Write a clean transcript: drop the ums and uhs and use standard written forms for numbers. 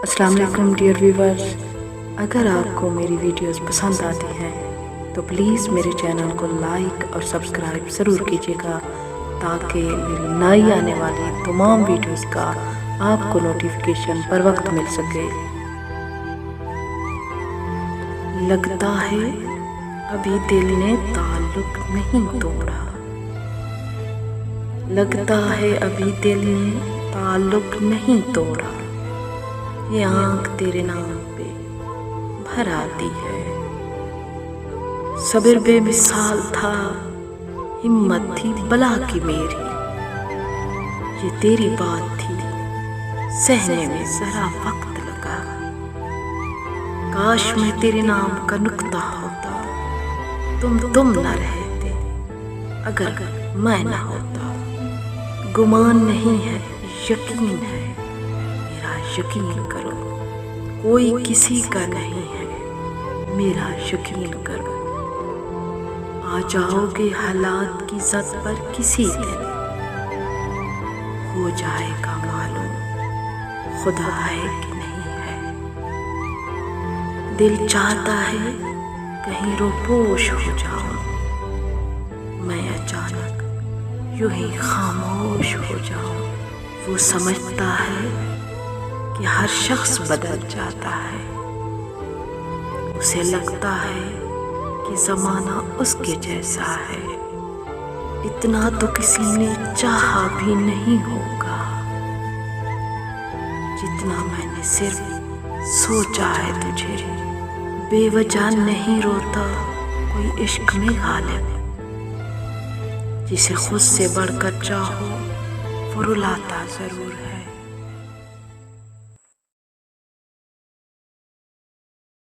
अस्सलाम वालेकुम dear viewers, अगर आपको मेरी वीडियोस पसंद आती हैं तो प्लीज़ मेरे चैनल को लाइक और सब्सक्राइब ज़रूर कीजिएगा ताकि मेरी नई आने वाली तमाम वीडियोस का आपको नोटिफिकेशन पर वक्त मिल सके। लगता है अभी दिल ने ताल्लुक नहीं तोड़ा, लगता है अभी दिल ने ताल्लुक नहीं तोड़ा, ये आँख तेरे नाम पे भर आती है। सब्र बेमिसाल था, हिम्मत थी बला की मेरी, ये तेरी बात थी सहने में जरा वक्त लगा। काश मैं तेरे नाम का नुक्ता होता, तुम न रहते अगर मैं न होता। गुमान नहीं है यकीन है, मेरा यकीन करो, कोई किसी का नहीं है, मेरा यकीन करो। आ जाओगे हालात की ज़द पर किसी दिन, हो जाएगा मालूम खुदा है कि नहीं है। दिल चाहता है कहीं रोपोश हो जाऊं, मैं अचानक यूं ही खामोश हो जाऊं। वो समझता है कि हर शख्स बदल जाता है, उसे लगता है कि ज़माना उसके जैसा है। इतना तो किसी ने चाहा भी नहीं होगा जितना मैंने सिर्फ सोचा है तुझे। बेवजह नहीं रोता कोई इश्क में गालिब, जिसे खुद से बढ़कर चाहो वो रुलाता ज़रूर है।